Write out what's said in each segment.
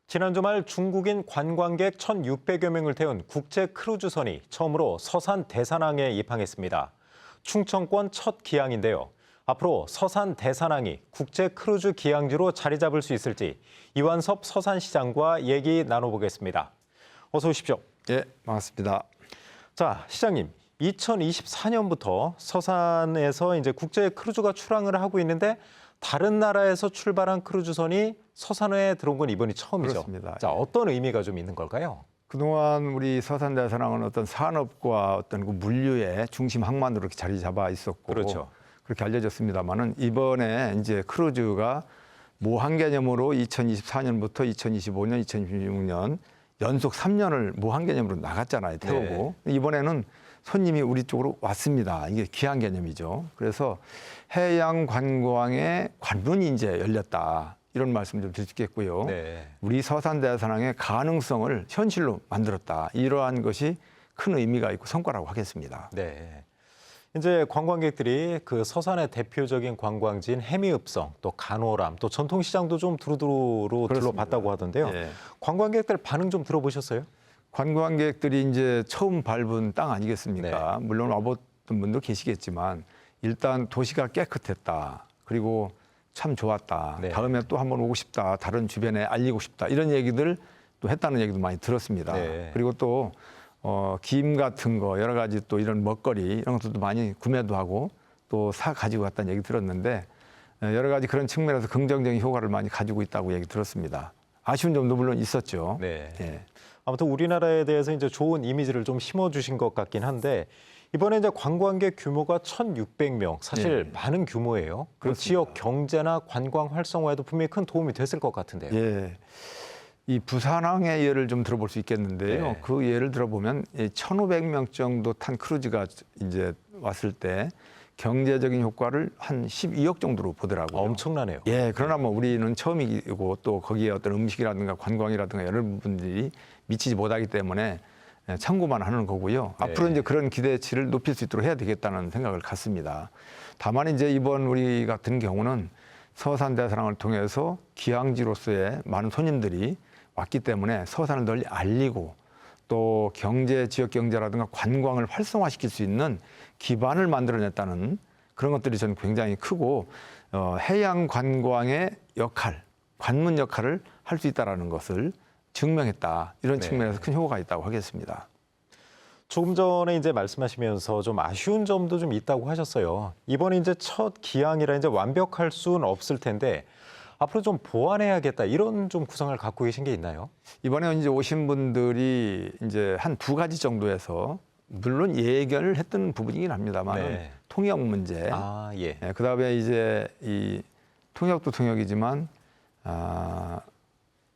지난 주말 중국인 관광객 1,600여 명을 태운 국제 크루즈선이 처음으로 서산 대산항에 입항했습니다. 충청권 첫 기항인데요. 앞으로 서산 대산항이 국제 크루즈 기항지로 자리 잡을 수 있을지 이완섭 서산시장과 얘기 나눠보겠습니다. 어서 오십시오. 예, 반갑습니다. 자, 시장님, 2024년부터 서산에서 이제 국제 크루즈가 출항을 하고 있는데 다른 나라에서 출발한 크루즈선이 서산에 들어온 건 이번이 처음이죠. 그렇습니다. 자, 어떤 의미가 좀 있는 걸까요? 그동안 우리 서산대산항은 어떤 산업과 어떤 그 물류의 중심 항만으로 이렇게 자리 잡아 있었고, 그렇죠. 그렇게 알려졌습니다만은 이번에 이제 크루즈가 모항 개념으로 2024년부터 2025년, 2026년 연속 3년을 모항 개념으로 나갔잖아요, 태우고. 네. 이번에는 손님이 우리 쪽으로 왔습니다. 이게 기항 개념이죠. 그래서 해양 관광의 관문이 이제 열렸다. 이런 말씀 좀 드릴 수 있겠고요. 네. 우리 서산대산항의 가능성을 현실로 만들었다. 이러한 것이 큰 의미가 있고 성과라고 하겠습니다. 네. 이제 관광객들이 그 서산의 대표적인 관광지인 해미읍성, 또 간호람, 또 전통시장도 좀 두루두루 둘러봤다고 하던데요. 예. 관광객들 반응 좀 들어보셨어요? 관광객들이 이제 처음 밟은 땅 아니겠습니까? 네. 물론 와봤던 분도 계시겠지만 일단 도시가 깨끗했다. 그리고 참 좋았다. 네. 다음에 또 한번 오고 싶다. 다른 주변에 알리고 싶다. 이런 얘기들 또 했다는 얘기도 많이 들었습니다. 네. 그리고 또 김 같은 거 여러 가지 또 이런 먹거리 이런 것들도 많이 구매도 하고 또 사 가지고 갔다는 얘기 들었는데 여러 가지 그런 측면에서 긍정적인 효과를 많이 가지고 있다고 얘기 들었습니다. 아쉬운 점도 물론 있었죠. 네. 예. 아무튼 우리나라에 대해서 이제 좋은 이미지를 좀 심어주신 것 같긴 한데 이번에 이제 관광객 규모가 1,600명, 사실 네. 많은 규모예요. 그 그렇습니다. 지역 경제나 관광 활성화에도 분명히 큰 도움이 됐을 것 같은데요. 예. 이 부산항의 예를 좀 들어볼 수 있겠는데요. 네. 그 예를 들어보면 1,500명 정도 탄 크루즈가 이제 왔을 때 경제적인 효과를 한 12억 정도로 보더라고요. 엄청나네요. 예, 그러나 뭐 우리는 처음이고 또 거기에 어떤 음식이라든가 관광이라든가 여러 부분들이 미치지 못하기 때문에 참고만 하는 거고요. 네. 앞으로 이제 그런 기대치를 높일 수 있도록 해야 되겠다는 생각을 갖습니다. 다만 이제 이번 우리 같은 경우는 서산대산항을 통해서 기항지로서의 많은 손님들이 왔기 때문에 서산을 널리 알리고 또 경제, 지역 경제라든가 관광을 활성화시킬 수 있는 기반을 만들어냈다는 그런 것들이 저는 굉장히 크고 해양 관광의 역할, 관문 역할을 할 수 있다는 것을 증명했다. 이런 네. 측면에서 큰 효과가 있다고 하겠습니다. 조금 전에 이제 말씀하시면서 좀 아쉬운 점도 좀 있다고 하셨어요. 이번에 이제 첫 기항이라 이제 완벽할 수는 없을 텐데 앞으로 좀 보완해야겠다 이런 좀 구상을 갖고 계신 게 있나요? 이번에 이제 오신 분들이 이제 한 두 가지 정도에서 물론 예견을 했던 부분이긴 합니다만 네. 통역 문제. 아, 예. 그다음에 이제 이 통역도 통역이지만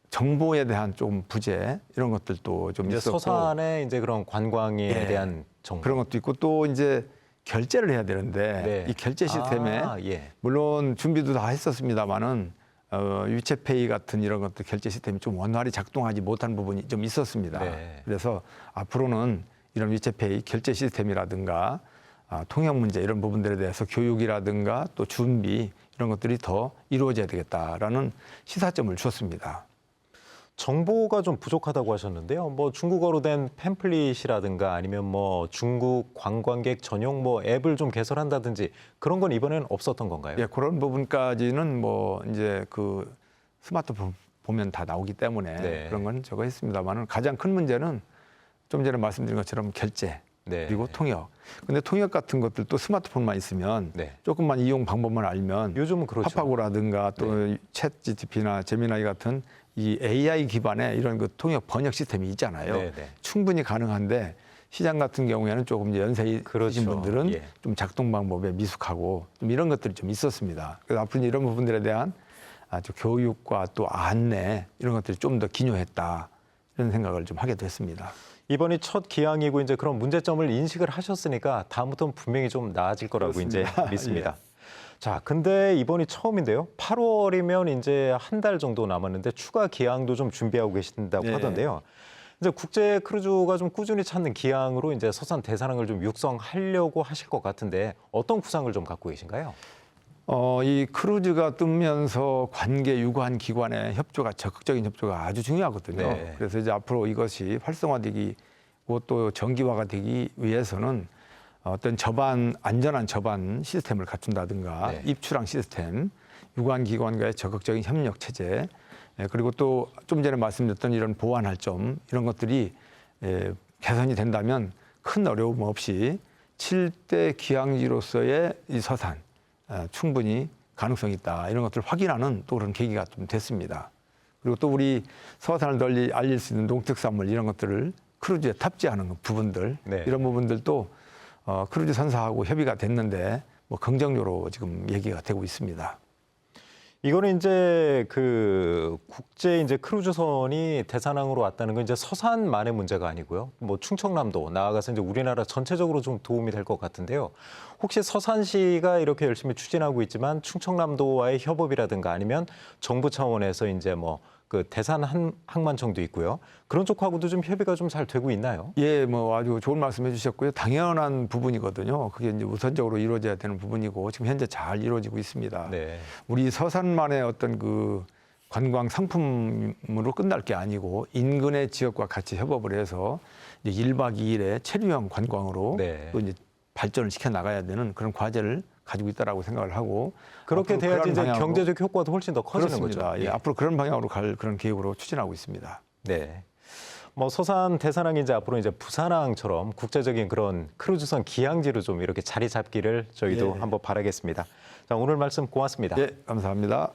정보에 대한 좀 부재 이런 것들도 좀 이제 있었고 서산의 이제 그런 관광에 예. 대한 정보. 그런 것도 있고 또 이제 결제를 해야 되는데 네. 이 결제 시스템에 예. 물론 준비도 다 했었습니다만은 유채페이 같은 이런 것들 결제 시스템이 좀 원활히 작동하지 못한 부분이 좀 있었습니다. 네. 그래서 앞으로는 이런 유채페이 결제 시스템이라든가 통역 문제 이런 부분들에 대해서 교육이라든가 또 준비 이런 것들이 더 이루어져야 되겠다라는 시사점을 주었습니다. 정보가 좀 부족하다고 하셨는데요. 뭐 중국어로 된 팸플릿이라든가 아니면 뭐 중국 관광객 전용 뭐 앱을 좀 개설한다든지 그런 건 이번에는 없었던 건가요? 예, 그런 부분까지는 뭐 이제 그 스마트폰 보면 다 나오기 때문에 네. 그런 건 저거 했습니다만은 가장 큰 문제는 좀 전에 말씀드린 것처럼 결제 네. 그리고 통역. 근데 통역 같은 것들도 스마트폰만 있으면 네. 조금만 이용 방법만 알면 요즘은 그렇죠. 파파고라든가 또 챗 GTP나 제미나이 같은 이 AI 기반의 이런 그 통역 번역 시스템이 있잖아요. 네, 네. 충분히 가능한데 시장 같은 경우에는 조금 이제 연세이신 그렇죠. 분들은 예. 좀 작동 방법에 미숙하고 좀 이런 것들이 좀 있었습니다. 그래서 앞으로 이런 부분들에 대한 아주 교육과 또 안내 이런 것들이 좀 더 기여했다 이런 생각을 좀 하게 됐습니다. 이번이 첫 기항이고 이제 그런 문제점을 인식을 하셨으니까 다음부터는 분명히 좀 나아질 거라고 이제 그렇습니다. 믿습니다. 예. 자, 근데 이번이 처음인데요. 8월이면 이제 한 달 정도 남았는데 추가 기항도 좀 준비하고 계신다고 예. 하던데요. 이제 국제 크루즈가 좀 꾸준히 찾는 기항으로 이제 서산 대산항을 좀 육성하려고 하실 것 같은데 어떤 구상을 좀 갖고 계신가요? 이 크루즈가 뜨면서 관계 유관 기관의 협조가 적극적인 협조가 아주 중요하거든요. 네. 그래서 이제 앞으로 이것이 활성화되기 또 정기화가 되기 위해서는 어떤 안전한 저반 시스템을 갖춘다든가 네. 입출항 시스템, 유관 기관과의 적극적인 협력 체제, 그리고 또 좀 전에 말씀드렸던 이런 보완할 점 이런 것들이 개선이 된다면 큰 어려움 없이 7대 기항지로서의 이 서산 충분히 가능성이 있다 이런 것들을 확인하는 또 그런 계기가 좀 됐습니다. 그리고 또 우리 서산을 널리 알릴 수 있는 농특산물 이런 것들을 크루즈에 탑재하는 부분들 네. 이런 부분들도 크루즈 선사하고 협의가 됐는데 뭐 긍정적으로 지금 얘기가 되고 있습니다. 이거는 이제 그 국제 이제 크루즈선이 대산항으로 왔다는 건 이제 서산만의 문제가 아니고요. 뭐 충청남도 나아가서 이제 우리나라 전체적으로 좀 도움이 될 것 같은데요. 혹시 서산시가 이렇게 열심히 추진하고 있지만 충청남도와의 협업이라든가 아니면 정부 차원에서 이제 뭐 그 대산 항만청도 있고요. 그런 쪽하고도 좀 협의가 좀 잘 되고 있나요? 예, 뭐 아주 좋은 말씀 해주셨고요. 당연한 부분이거든요. 그게 이제 우선적으로 이루어져야 되는 부분이고 지금 현재 잘 이루어지고 있습니다. 네. 우리 서산만의 어떤 그 관광 상품으로 끝날 게 아니고 인근의 지역과 같이 협업을 해서 이제 1박 2일의 체류형 관광으로 네. 또 이제 발전을 시켜 나가야 되는 그런 과제를 가지고 있다라고 생각을 하고 그렇게 앞으로 돼야지 그런 이제 방향으로- 경제적 효과도 훨씬 더 커지는 그렇습니다. 거죠. 예, 앞으로 그런 방향으로 갈 그런 계획으로 추진하고 있습니다. 네. 뭐 서산 대산항이 이제 앞으로 이제 부산항처럼 국제적인 그런 크루즈선 기항지로 좀 이렇게 자리 잡기를 저희도 예. 한번 바라겠습니다. 자, 오늘 말씀 고맙습니다. 예, 감사합니다.